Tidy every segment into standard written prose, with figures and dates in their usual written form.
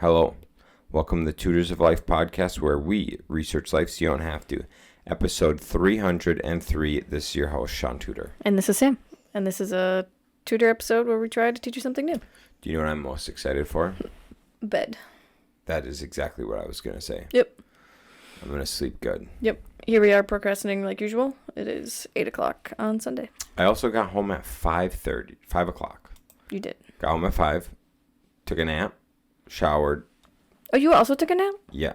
Hello. Welcome to the Tutors of Life podcast, where we research life so you don't have to. Episode 303. This is your host, Shaun Tutor. And this is Sam. And this is a tutor episode where we try to teach you something new. Do you know what I'm most excited for? Bed. That is exactly what I was going to say. Yep. I'm going to sleep good. Yep. Here we are procrastinating like usual. It is 8 o'clock on Sunday. I also got home at 5 o'clock. You did. Got home at 5, took a nap, showered. Oh, you also took a nap? Yeah.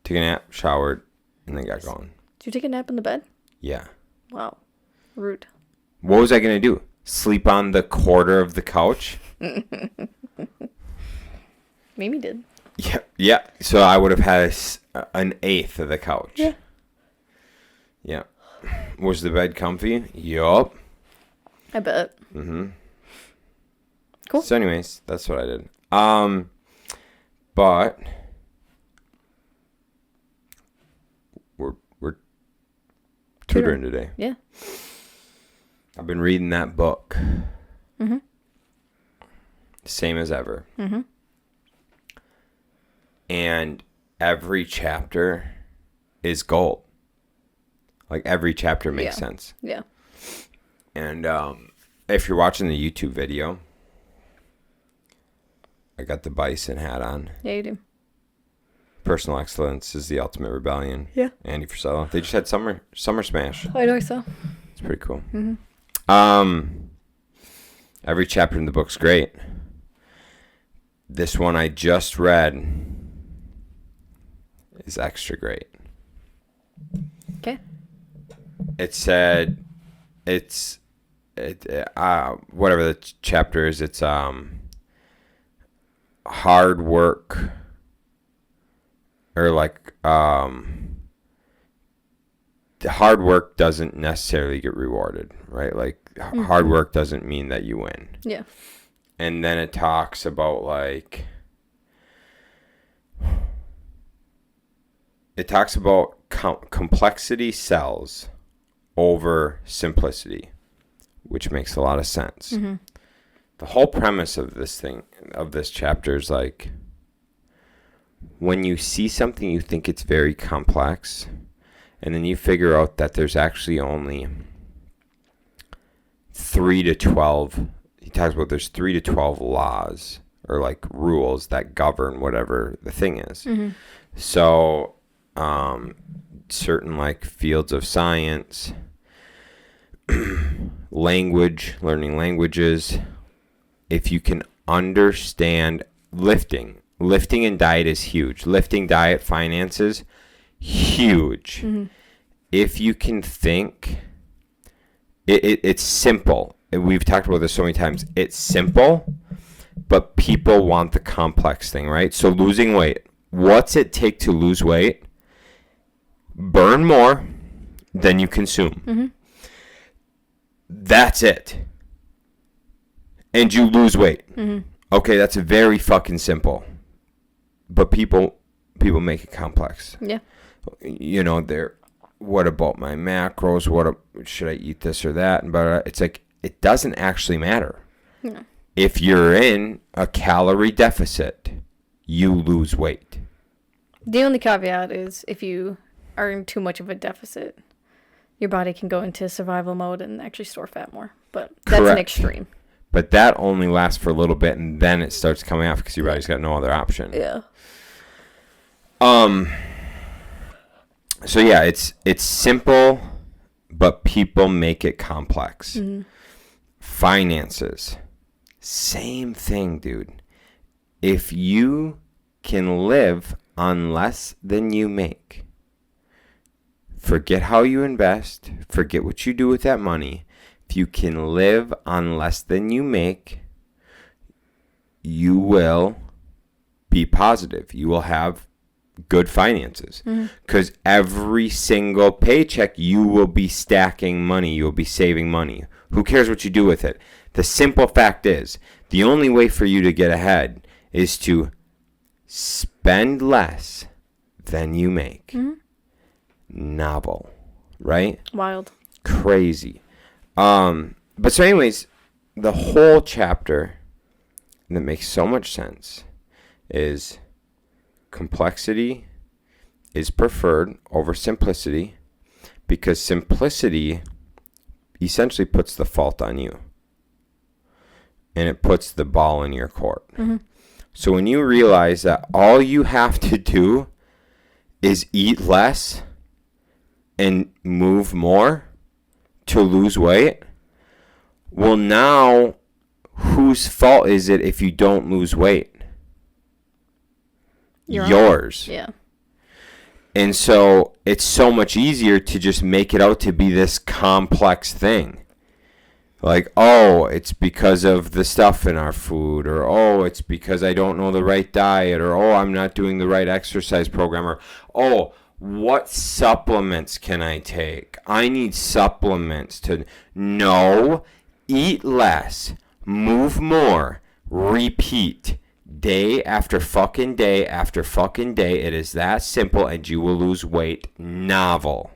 Took a nap, showered, and then got going. Did you take a nap in the bed? Yeah. Wow. Rude. What was I going to do? Sleep on the quarter of the couch? Mimi did. Yeah. So I would have had an eighth of the couch. Yeah. Yeah. Was the bed comfy? Yup. I bet. Mm-hmm. Cool. So anyways, that's what I did. But we're tutoring today. Yeah. I've been reading that book. Mm-hmm. Same as ever. Mm-hmm. And every chapter is gold. Like every chapter makes sense. Yeah. And if you're watching the YouTube video, I got the bison hat on. Yeah, you do. Personal excellence is the ultimate rebellion. Yeah. Andy Frisella. They just had Summer Smash. I know I saw. It's pretty cool. Mm-hmm. Every chapter in the book's great. This one I just read is extra great. Okay. It said whatever the chapter is, it's hard work, or like hard work doesn't necessarily get rewarded, right? Like hard work doesn't mean that you win. Yeah. And then it talks about complexity sells over simplicity, which makes a lot of sense. Mm-hmm. The whole premise of this chapter is like, when you see something you think it's very complex, and then you figure out that there's actually only 3 to 12. He talks about there's 3 to 12 laws or like rules that govern whatever the thing is. Mm-hmm. So certain like fields of science, learning languages, if you can understand lifting and diet is huge. Lifting, diet, finances, huge. Mm-hmm. If you can think, it's simple. We've talked about this so many times. It's simple, but people want the complex thing, right? So losing weight. What's it take to lose weight? Burn more than you consume. Mm-hmm. That's it. And you lose weight. Mm-hmm. Okay, that's very fucking simple. But people make it complex. Yeah. You know, what about my macros? Should I eat this or that? But it's like, it doesn't actually matter. No. If you're in a calorie deficit, you lose weight. The only caveat is if you are in too much of a deficit, your body can go into survival mode and actually store fat more. But that's Correct. an extreme. But that only lasts for a little bit, and then it starts coming off because your body's got no other option. Yeah. So yeah, it's simple, but people make it complex. Mm-hmm. Finances, same thing, dude. If you can live on less than you make, forget how you invest, forget what you do with that money. If you can live on less than you make, you will be positive. You will have good finances. Because every single paycheck, you will be stacking money. You will be saving money. Who cares what you do with it? The simple fact is, the only way for you to get ahead is to spend less than you make. Mm-hmm. Novel, right? Wild. Crazy. But so anyways, the whole chapter that makes so much sense is complexity is preferred over simplicity because simplicity essentially puts the fault on you. And it puts the ball in your court. Mm-hmm. So when you realize that all you have to do is eat less and move more to lose weight, well, now whose fault is it if you don't lose weight? Yours. Yeah. And so it's so much easier to just make it out to be this complex thing. Like, oh, it's because of the stuff in our food, or oh, it's because I don't know the right diet, or oh, I'm not doing the right exercise program, or oh, what supplements can I take? I need supplements to... No, eat less, move more, repeat. Day after fucking day after fucking day. It is that simple, and you will lose weight. Novel.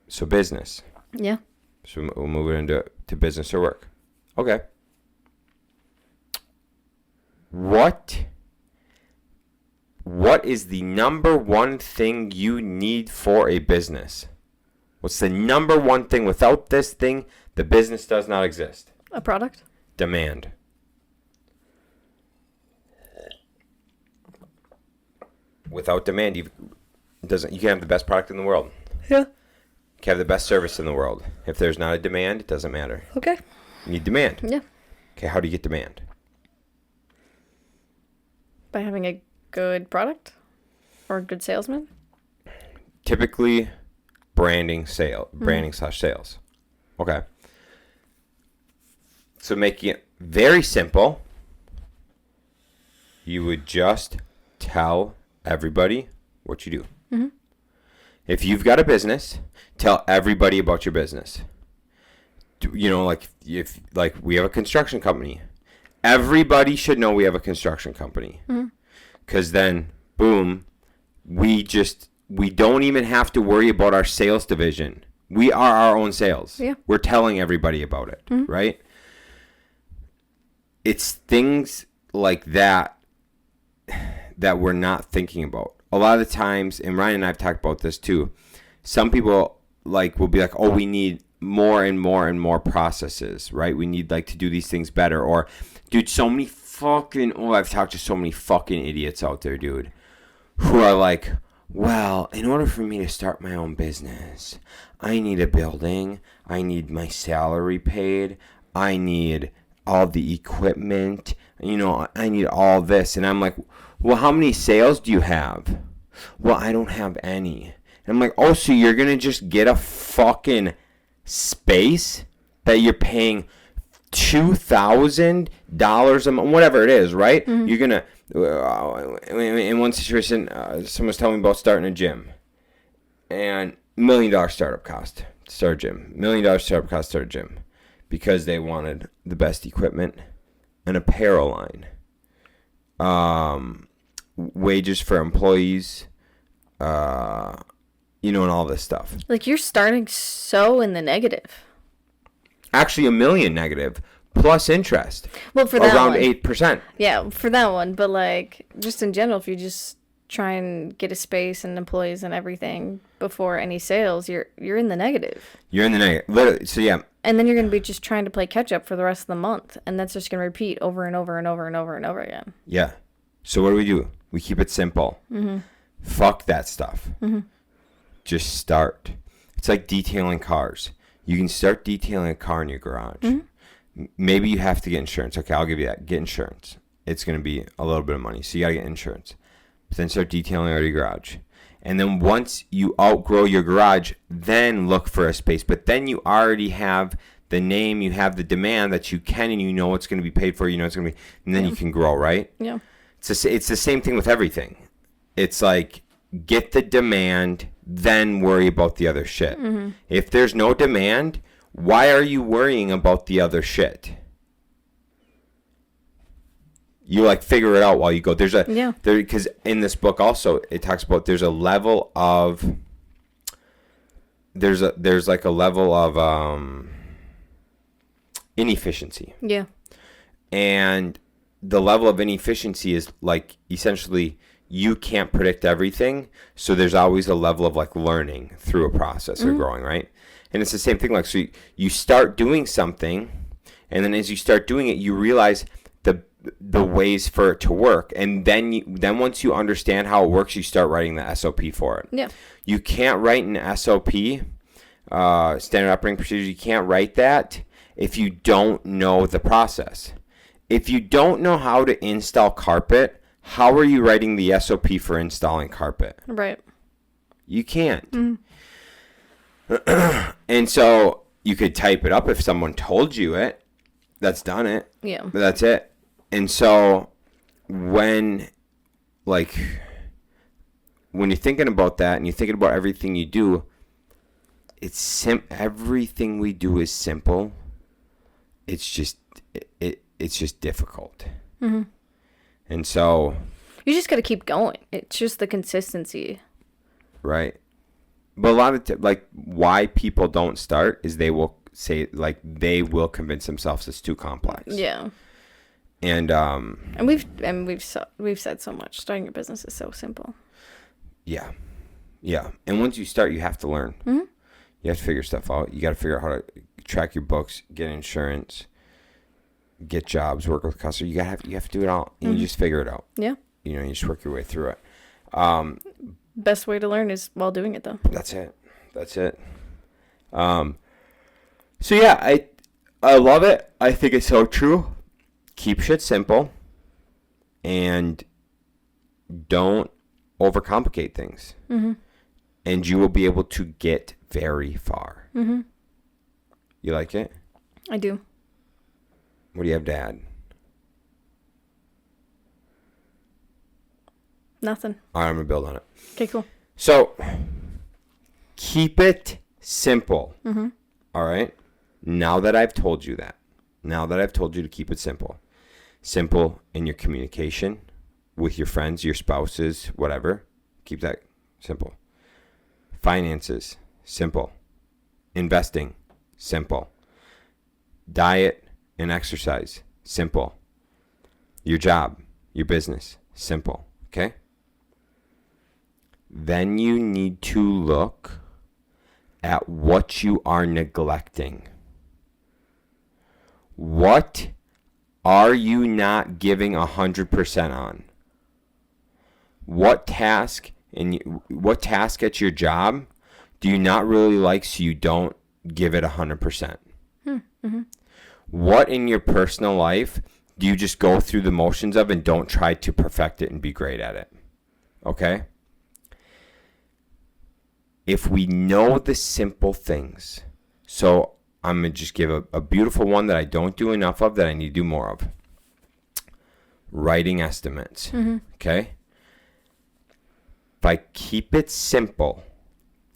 So business. Yeah. So we'll move it into business or work. Okay. What is the number one thing you need for a business? What's the number one thing? Without this thing, the business does not exist. A product? Demand. Without demand, you can have the best product in the world. Yeah. You can have the best service in the world. If there's not a demand, it doesn't matter. Okay. You need demand. Yeah. Okay, how do you get demand? By having a good product or a good salesman? Typically, branding slash sales. Okay. So making it very simple, you would just tell everybody what you do. Mm-hmm. If you've got a business, tell everybody about your business. You know, like if we have a construction company, everybody should know we have a construction company. Because then, boom, we don't even have to worry about our sales division. We are our own sales. Yeah. We're telling everybody about it, right? It's things like that we're not thinking about. A lot of the times, and Ryan and I have talked about this too, some people will be like, oh, we need more and more and more processes, right? We need to do these things better. Or, dude, I've talked to so many fucking idiots out there, dude, who are like, well, in order for me to start my own business, I need a building, I need my salary paid, I need all the equipment, I need all this. And I'm like, well, how many sales do you have? Well, I don't have any. And I'm like, oh, so you're going to just get a fucking space that you're paying $2,000 a month, whatever it is, right? Mm-hmm. You're going to, in one situation, someone was telling me about starting a gym. And $1 million startup cost to start a gym. $1 million startup cost to start a gym. Because they wanted the best equipment, an apparel line, wages for employees, and all this stuff. Like, you're starting so in the negative. Actually, $1 million negative plus interest. Well, for that around one. 8%. Yeah, for that one. But just in general, if you just try and get a space and employees and everything before any sales, you're in the negative. You're in the negative. Literally. So yeah. And then you're going to be just trying to play catch up for the rest of the month, and that's just going to repeat over and over and over and over and over again. Yeah. So what do? We keep it simple. Mm-hmm. Fuck that stuff. Mm-hmm. Just start. It's like detailing cars. You can start detailing a car in your garage. Mm-hmm. Maybe you have to get insurance. Okay, I'll give you that. Get insurance. It's going to be a little bit of money, so you got to get insurance. But then start detailing out of your garage. And then once you outgrow your garage, then look for a space. But then you already have the name, you have the demand that you can, and you know it's going to be paid for, it's going to be, and then you can grow, right? Yeah. It's the same thing with everything. It's like, get the demand, then worry about the other shit. Mm-hmm. If there's no demand, why are you worrying about the other shit? You figure it out while you go. Because in this book also it talks about there's a level of inefficiency. Yeah. And the level of inefficiency is like essentially you can't predict everything. So there's always a level of like learning through a process or growing, right? And it's the same thing. Like, so you start doing something, and then as you start doing it, you realize the ways for it to work. And then once you understand how it works, you start writing the SOP for it. Yeah. You can't write an SOP, standard operating procedures. You can't write that if you don't know the process. If you don't know how to install carpet, how are you writing the SOP for installing carpet? Right. You can't. And so you could type it up if someone told you it. That's done it. Yeah. But that's it. And so when you're thinking about that and you're thinking about everything you do, everything we do is simple. It's just difficult. Mm-hmm. And so you just got to keep going. It's just the consistency. Right. But a lot of why people don't start is they will say they will convince themselves it's too complex. Yeah. And we've said so much. Starting your business is so simple. Yeah. Yeah. And once you start, you have to learn. Mm-hmm. You have to figure stuff out. You got to figure out how to track your books, get insurance, get jobs, work with customers. You have to do it all. And you just figure it out. Yeah. You just work your way through it. Best way to learn is while doing it, though. That's it. So yeah, I love it. I think it's so true. Keep shit simple and don't overcomplicate things. Mm-hmm. And you will be able to get very far. Mm-hmm. You like it? I do. What do you have to add? Nothing. All right, I'm going to build on it. Okay, cool. So, keep it simple. Mm-hmm. All right? Now that I've told you that, now that I've told you to keep it simple, simple in your communication with your friends, your spouses, whatever, keep that simple. Finances, simple. Investing, simple. Diet and exercise, simple. Your job, your business, simple. Okay? Then you need to look at what you are neglecting. What are you not giving 100% on? What task at your job do you not really like, so you don't give it 100%? Mm-hmm. What in your personal life do you just go through the motions of and don't try to perfect it and be great at it? Okay? If we know the simple things, so I'm going to just give a beautiful one that I don't do enough of, that I need to do more of. Writing estimates. Mm-hmm. Okay? If I keep it simple.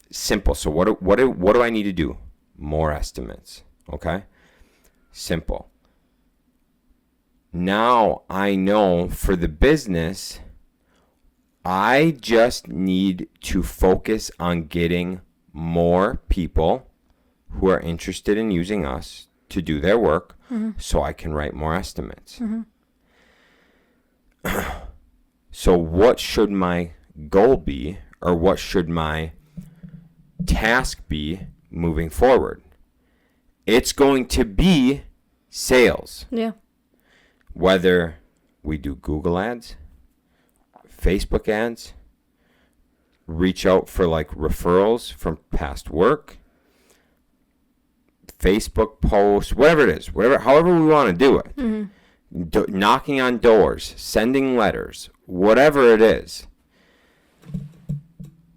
So what do I need to do? More estimates. Okay? Simple. Now I know for the business, I just need to focus on getting more people who are interested in using us to do their work, so I can write more estimates. Mm-hmm. So what should my goal be, or what should my task be moving forward? It's going to be sales. Yeah. Whether we do Google ads, Facebook ads, reach out for referrals from past work, Facebook posts, whatever it is, however we want to do it. Mm-hmm. Knocking on doors, sending letters, whatever it is.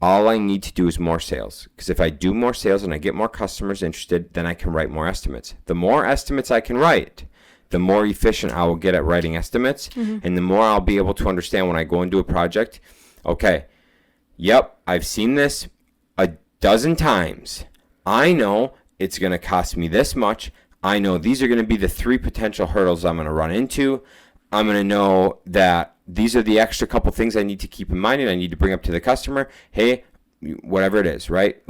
All I need to do is more sales. Because if I do more sales and I get more customers interested, then I can write more estimates. The more estimates I can write, the more efficient I will get at writing estimates. Mm-hmm. And the more I'll be able to understand when I go into a project, okay, yep, I've seen this a dozen times. I know it's going to cost me this much. I know these are going to be the 3 potential hurdles I'm going to run into. I'm going to know that these are the extra couple things I need to keep in mind and I need to bring up to the customer. Hey, whatever it is, right?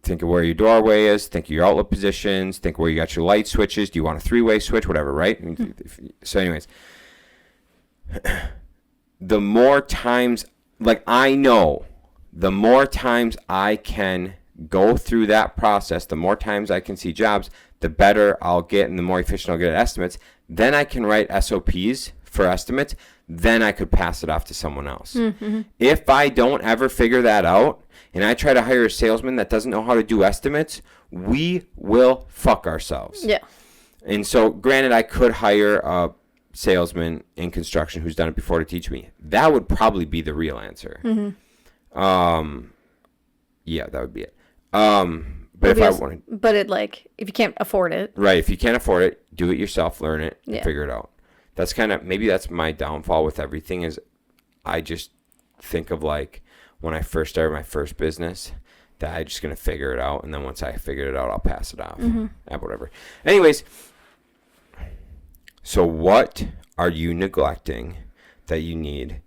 Think of where your doorway is. Think of your outlet positions. Think where you got your light switches. Do you want a 3-way switch? Whatever, right? So anyways, the more times, like I know, the more times I can go through that process, the more times I can see jobs, the better I'll get and the more efficient I'll get at estimates. Then I can write SOPs for estimates. Then I could pass it off to someone else. Mm-hmm. If I don't ever figure that out and I try to hire a salesman that doesn't know how to do estimates, we will fuck ourselves. Yeah. And so, granted, I could hire a salesman in construction who's done it before to teach me. That would probably be the real answer. Mm-hmm. Yeah, that would be it. But if I wanted, but if you can't afford it, right? If you can't afford it, do it yourself, learn it, and figure it out. That's maybe that's my downfall with everything is, I just think of like when I first started my first business, that I'm just gonna figure it out, and then once I figured it out, I'll pass it off. Whatever. Anyways, so what are you neglecting that you need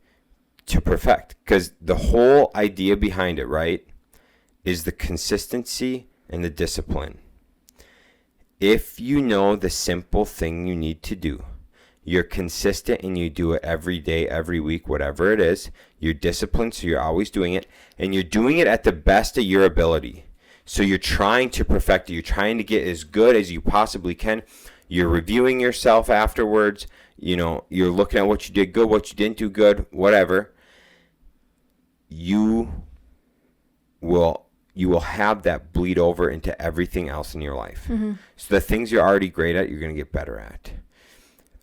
to perfect? Because the whole idea behind it, right, is the consistency and the discipline. If you know the simple thing you need to do, you're consistent and you do it every day, every week, whatever it is, you're disciplined, so you're always doing it, and you're doing it at the best of your ability. So you're trying to perfect it. You're trying to get as good as you possibly can. You're reviewing yourself afterwards. You know, you're looking at what you did good, what you didn't do good, whatever. You will have that bleed over into everything else in your life. Mm-hmm. So the things you're already great at, you're going to get better at.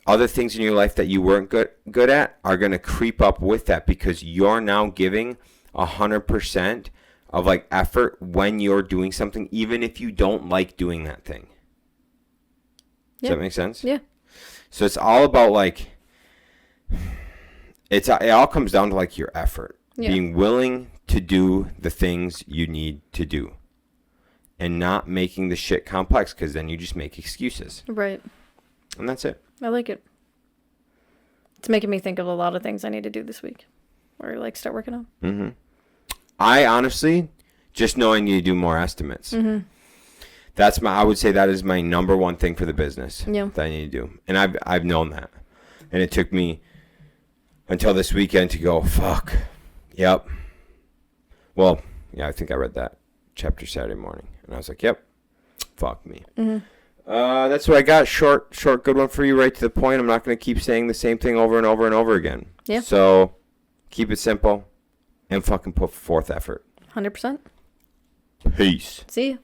Other things in your life that you weren't good at are going to creep up with that because you're now giving 100% of like effort when you're doing something, even if you don't like doing that thing. Does that make sense? Yeah. So it's all about like, it all comes down to like your effort. Yeah. Being willing to do the things you need to do and not making the shit complex, because then you just make excuses. Right. And that's it. I like it. It's making me think of a lot of things I need to do this week or like start working on. Mm-hmm. I honestly just know I need to do more estimates. Mm-hmm. I would say that is my number one thing for the business that I need to do. And I've known that. And it took me until this weekend to go, fuck. Yep. Well, yeah, I think I read that chapter Saturday morning. And I was like, yep, fuck me. Mm-hmm. That's what I got. Short, good one for you, right to the point. I'm not going to keep saying the same thing over and over and over again. Yeah. So keep it simple and fucking put forth effort. 100%. Peace. See ya.